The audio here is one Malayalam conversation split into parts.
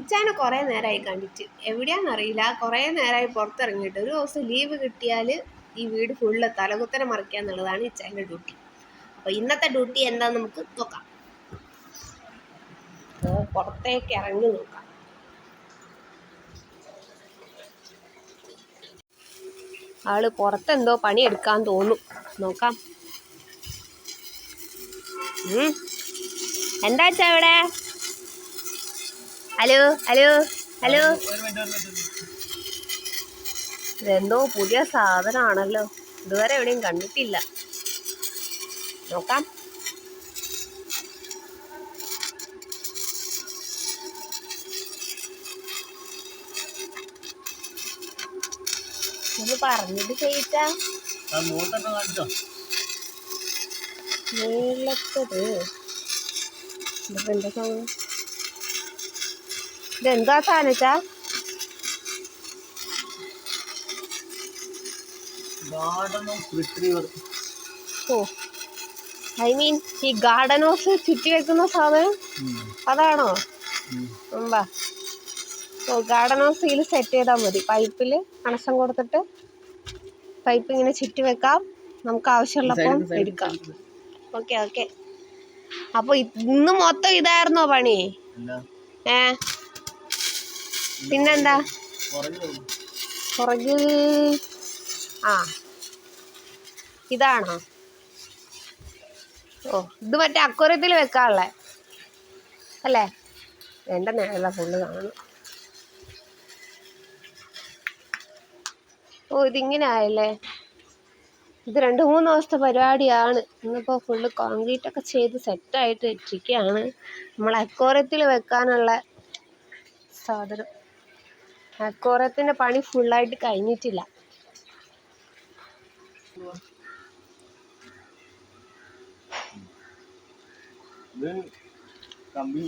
ഇച്ചാനെ കുറേ നേരമായി കണ്ടിട്ട്, എവിടെയാണെന്നറിയില്ല. കുറേ നേരമായി പുറത്തിറങ്ങിയിട്ട്. ഒരു ദിവസം ലീവ് കിട്ടിയാൽ ഈ വീട് ഫുള്ള് തലകുത്തനെ മറിക്കുക എന്നുള്ളതാണ് ഇച്ചാൻ്റെ ഡ്യൂട്ടി. അപ്പോൾ ഇന്നത്തെ ഡ്യൂട്ടി എന്താണെന്ന് നമുക്ക് നോക്കാം. പുറത്തേക്ക് ഇറങ്ങി നോക്കാം. ആള് പുറത്തെന്തോ പണിയെടുക്കാൻ തോന്നും. നോക്കാം. എന്താ വെച്ചാ ഇവിടെ? Hello hello hello. ഇതെന്തോ പുതിയ സാധനമാണല്ലോ, ഇതുവരെ എവിടെയും കണ്ടിട്ടില്ല. നോക്കാം. ഒന്ന് പറഞ്ഞിട്ട് ചെയ്യിച്ചാ മേളത്തത് എന്താ സാധനം? ഇതെന്താ സാധനം വെച്ചാ? ഓ, ഐ മീൻ ഈ ഗാർഡൻ ഹോസ് ചുറ്റി വെക്കുന്ന സാധനം അതാണോ? ഓ, ഗാർഡൻ ഹോസ് ഇതിൽ സെറ്റ് ചെയ്താൽ മതി. പൈപ്പിൽ കണക്ഷൻ കൊടുത്തിട്ട് പൈപ്പ് ഇങ്ങനെ ചുറ്റി വെക്കാം. നമുക്ക് ആവശ്യമുള്ളപ്പം എടുക്കാം. Okay okay. അപ്പൊ ഇന്ന് മൊത്തം ഇതായിരുന്നോ പണി? പിന്നെന്താ പുറകിൽ? ആ, ഇതാണോ? ഓ, ഇത് മറ്റേ അക്വേറിയത്തിൽ വെക്കാനുള്ളേ അല്ലേ? എൻ്റെ നേരെ ഫുള്ള് കാണണം. ഓ, ഇതിങ്ങനെ ആയല്ലേ? ഇത് 2-3 ദിവസത്തെ പരിപാടിയാണ്. ഇന്നിപ്പോൾ ഫുള്ള് കോൺക്രീറ്റ് ഒക്കെ ചെയ്ത് സെറ്റായിട്ട് ഇട്ടിരിക്കുകയാണ്. നമ്മൾ അക്വേറിയത്തിൽ വെക്കാനുള്ള സാധനം. അക്വേറിയത്തിൻ്റെ പണി ഫുള്ളായിട്ട് കഴിഞ്ഞിട്ടില്ല. ഇത് കമ്പി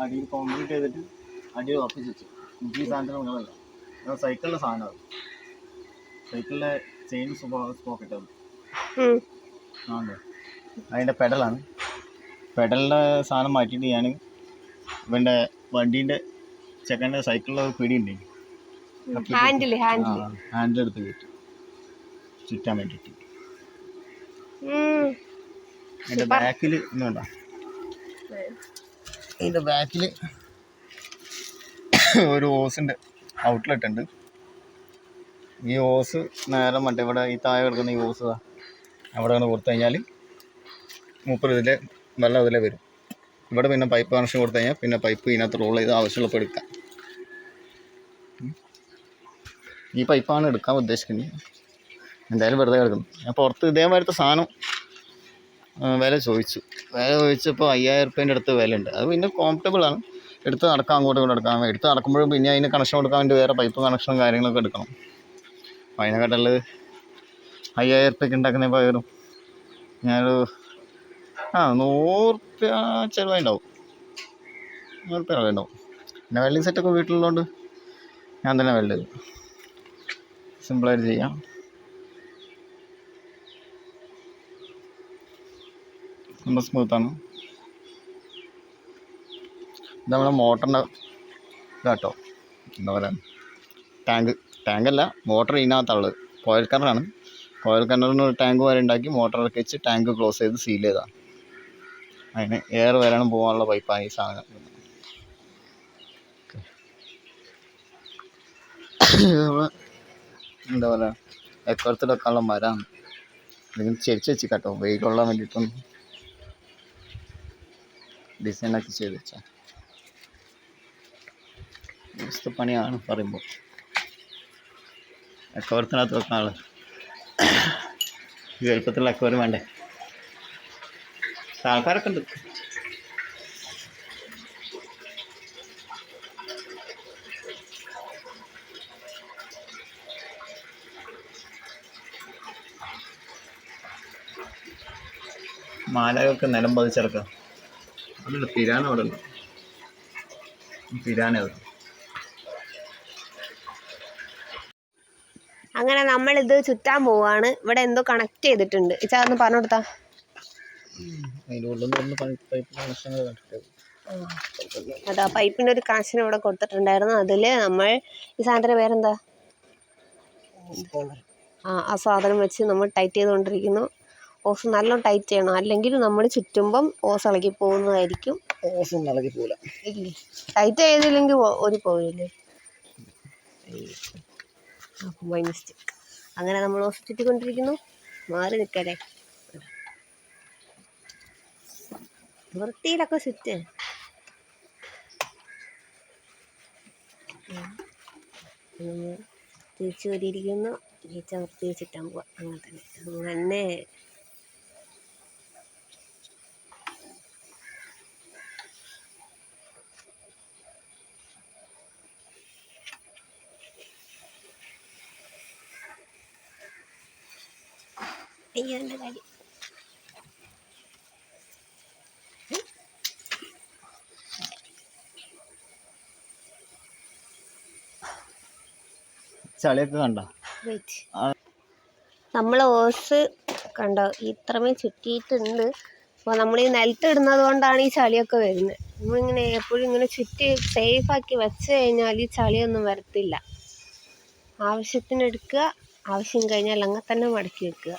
അടിയിൽ കോൺക്രീറ്റ് ചെയ്തിട്ട് അടിയിൽ ഉറപ്പിച്ച് വെച്ചു. ഈ സാധനത്തിന് നിങ്ങളല്ല, സൈക്കിളിൻ്റെ സാധനമാണ്. സൈക്കിളിലെ ചെയിൻ സ്പോക്കറ്റ് അത് ആണോ? അതിൻ്റെ പെഡലാണ്. പെഡലിൻ്റെ സാധനം മാറ്റിയിട്ട് ഞാൻ ഇവൻ്റെ വണ്ടീൻ്റെ ചെക്കൻ്റെ സൈക്കിളിലെ പിടിയുണ്ട്, ഹാൻഡിലെടുത്ത് കയറ്റി ചുറ്റാൻ വേണ്ടിയിട്ട്. അതിൻ്റെ ബാക്കിൽ ഇന്നുണ്ടോ? ഇതിൻ്റെ ബാക്കിൽ ഒരു ഓസിൻ്റെ ഔട്ട്ലെറ്റ് ഉണ്ട്. ഈ ഓസ് നേരെ മറ്റേ ഇവിടെ ഈ താഴെ കിടക്കുന്ന ഈ ഓസ് അവിടെ കൊണ്ട് കൊടുത്തു കഴിഞ്ഞാൽ 30 ഇതിലെ വെള്ളം ഇതിലെ വരും. ഇവിടെ പിന്നെ പൈപ്പ് കണക്ഷൻ കൊടുത്തു കഴിഞ്ഞാൽ പിന്നെ പൈപ്പ് ഇതിനകത്ത് റോൾ ചെയ്ത് ആവശ്യമുള്ളപ്പോൾ എടുക്കാം. ഈ പൈപ്പാണ് എടുക്കാൻ ഉദ്ദേശിക്കുന്നത്. എന്തായാലും വെറുതെ കിടക്കുന്നു. ഞാൻ പുറത്ത് ഇതേമാതിരത്തെ സാധനം വില ചോദിച്ചപ്പോൾ 5000 റുപ്യേൻ്റെ അടുത്ത് വില ഉണ്ട്. അത് പിന്നെ കോംഫർട്ടബിളാണ്. എടുത്ത് നടക്കാൻ, അങ്ങോട്ടും ഇങ്ങോട്ട് എടുക്കാൻ. എടുത്ത് നടക്കുമ്പോഴും പിന്നെ അതിന് കണക്ഷൻ കൊടുക്കാൻ വേണ്ടി വേറെ പൈപ്പ് കണക്ഷനും കാര്യങ്ങളൊക്കെ എടുക്കണം. അപ്പോൾ അതിനെക്കാട്ടുള്ളത് 5000 റുപ്യക്ക് ഉണ്ടാക്കുന്ന പകരം ഞാനൊരു 100 റുപ്യ ചിലവായിട്ടുണ്ടാവും. 100 റുപ്യ ചിലവുണ്ടാവും. പിന്നെ വെൽഡിങ് സെറ്റൊക്കെ വീട്ടിലുള്ളതുകൊണ്ട് ഞാൻ തന്നെ വെൽഡ് ചെയ്തു. സിമ്പിളായിട്ട് ചെയ്യാം. ரொம்ப സ്മൂത്താണ്. ഇത് നമ്മുടെ മോട്ടറിൻ്റെ ഇതാട്ടോ, എന്താ പറയുക, ടാങ്കല്ല, മോട്ടർ ഇതിനകത്തുള്ളത്. കോയിൽ കിണറാണ്. കോയിൽ കിണറിന് ഒരു ടാങ്ക് വരെ ഉണ്ടാക്കി മോട്ടറൊക്കെ വെച്ച് ടാങ്ക് ക്ലോസ് ചെയ്ത് സീൽ ചെയ്തതാണ്. അതിന് എയർ വരാനും പോകാനുള്ള പൈപ്പാണ് ഈ സാധനം. എന്താ പറയുക, എക്കറത്തിൽ വെക്കാനുള്ള മരമാണ്. ഇതിങ്ങനെ ചെരിച്ച് വെച്ച് കേട്ടോ, വെയിലുള്ളാൻ വേണ്ടിയിട്ടൊന്നും ഡിസൈനൊക്കെ ചെയ്ത് വെച്ചാൽ ദിവസത്തെ പണിയാണ് പറയുമ്പോൾ. അക്വേറിയത്തിനകത്ത് വെക്കാനുള്ള ഈ എളുപ്പത്തിലുള്ള അക്വേറിയം വേണ്ടേ? ആൾക്കാരൊക്കെ ഉണ്ട്. മാലകൾക്ക് നിലം പതിച്ചെടുക്കാം. അതുണ്ട്, പിരാന അവിടെ ഉണ്ട്. പിരാന അത്. അങ്ങനെ നമ്മളിത് ചുറ്റാൻ പോവാണ്. ഇവിടെ എന്തോ കണക്ട് ചെയ്തിട്ടുണ്ട്. ഇച്ചാ ഒന്ന് പറഞ്ഞു കൊടുത്താ. അതിൻ്റെ ഉള്ളിൽ നിന്ന് പൈപ്പ് കണക്ഷനുകൾ കണ്ടിട്ട് അതാ പൈപ്പിൻ്റെ ഒരു കണക്ഷൻ ഇവിടെ കൊടുത്തിട്ടുണ്ടായിരുന്നു. അതിൽ നമ്മൾ ഈ സാധനത്തിൻ്റെ പേരെന്താ, ആ സാധനം വെച്ച് നമ്മൾ ടൈറ്റ് ചെയ്തുകൊണ്ടിരിക്കുന്നു. ഓസ് നല്ല ടൈറ്റ് ചെയ്യണം, അല്ലെങ്കിൽ നമ്മൾ ചുറ്റുമ്പം ഓസ് ഇളകി പോകുന്നതായിരിക്കും. ഓസൊന്നും ഇളകി പോകില്ല. ഇല്ലേ, ടൈറ്റ് ചെയ്തില്ലെങ്കിൽ ഒരു പോയില്ലേ. By mistake. അങ്ങനെ നമ്മൾ ഓസ് ചുറ്റിക്കൊണ്ടിരിക്കുന്നു. മാറി നിൽക്കല്ലേ, വൃത്തിയിലൊക്കെ ചുറ്റ്. തിരിച്ചു വരിയിരിക്കുന്നു. തിരിച്ച വൃത്തി ചുറ്റാൻ പോവാ. അങ്ങനെ തന്നെ അങ്ങനെ അയ്യോ എൻ്റെ കാര്യം. ചളിയൊക്കെ കണ്ടോ? നമ്മൾ ഓസ് കണ്ടോ ഇത്രമേ ചുറ്റിയിട്ടുണ്ട്. അപ്പോൾ നമ്മൾ ഈ നിലത്ത് ഇടുന്നത് കൊണ്ടാണ് ഈ ചളിയൊക്കെ വരുന്നത്. നമ്മളിങ്ങനെ എപ്പോഴും ഇങ്ങനെ ചുറ്റി സേഫാക്കി വെച്ച് കഴിഞ്ഞാൽ ഈ ചളിയൊന്നും വരത്തില്ല. ആവശ്യത്തിന് എടുക്കുക, ആവശ്യം കഴിഞ്ഞാൽ അങ്ങനെ തന്നെ മടക്കി വെക്കുക.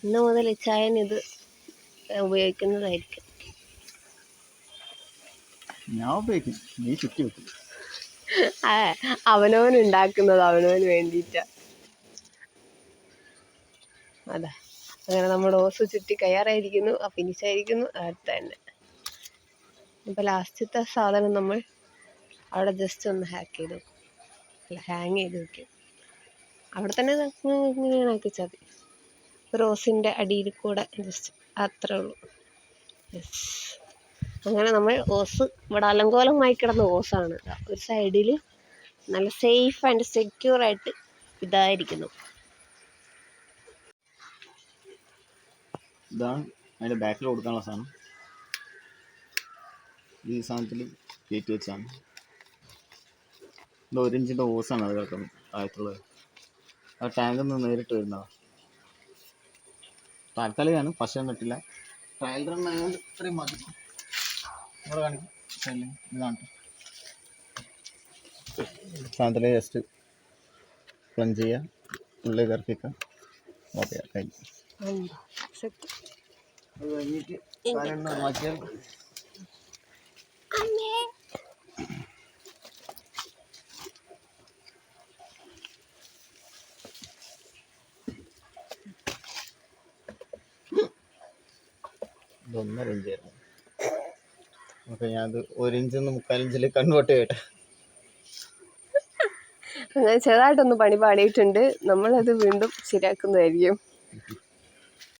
ഇന്ന് മുതൽ ചായൻ ഇത് ഉപയോഗിക്കുന്നതായിരിക്കും. ഞാൻ ഉപയോഗിക്കും, നീ ചുറ്റി വെക്കും. അവനവൻ ഉണ്ടാക്കുന്നത് അവനവന് വേണ്ടിയിട്ടാണ്. അതാ അങ്ങനെ നമ്മുടെ ഓസ് ചുറ്റി കയ്യാറായിരിക്കുന്നു. ഫിനിഷായിരിക്കുന്നു. അടുത്ത തന്നെ ഇപ്പം ലാസ്റ്റത്തെ സാധനം നമ്മൾ അവിടെ ജസ്റ്റ് ഒന്ന് ഹാങ് ചെയ്ത് വെക്കും. അവിടെ തന്നെ ഇങ്ങനെ ആക്കി വെച്ചാൽ മതി. റോസിൻ്റെ അടിയിൽ കൂടെ ജസ്റ്റ് അത്രേ ഉള്ളൂ. യെസ്, അങ്ങനെ നമ്മൾ ഓസ് ഇവിടെ അലങ്കോലമായി കിടന്ന ഓസാണ്. ഒരു സൈഡിൽ നല്ല സേഫ് ആൻഡ് സെക്യൂറായിട്ട് ഇതായിരിക്കുന്നു. ഇതാണ് അതിൻ്റെ ബാക്കിൽ കൊടുക്കാനുള്ള സാധനം. ഈ സാധനത്തിൽ കയറ്റി വെച്ചാണ്. ഇത് 1 ഇഞ്ചിൻ്റെ ഓസാണ് അത് കിടക്കുന്നത് താഴത്തുള്ളത്. ആ ടാങ്കിൽ നിന്ന് നേരിട്ട് വരുന്നതാണ്. താൽക്കാലികമാണ്, പക്ഷേ കിട്ടില്ല. ട്രയൽ റൺ ആയതുകൊണ്ട് ഇത്രയും മതി. ഇവിടെ കാണിക്കും, ഇത് കാണട്ടെ. സാധനത്തിൽ ജസ്റ്റ് പ്ലഞ്ച് ചെയ്യുക, ഉള്ളിൽ കറക്കിക്കുക. ഓക്കെ, കഴിഞ്ഞു. അത് കഴിഞ്ഞിട്ട് സാധനം മാറ്റിയാൽ ഇത് 1.5 ഇഞ്ചായിരുന്നു. അപ്പോൾ ഞാനത് 1 ഇഞ്ചിൽ നിന്ന് 3/4 ഇഞ്ചിൽ കൺവേർട്ട് ചെയ്യട്ടെ. അങ്ങനെ ചെറുതായിട്ടൊന്ന് പണി പാടിയിട്ടുണ്ട്. നമ്മളത് വീണ്ടും ശരിയാക്കുന്നതായിരിക്കും.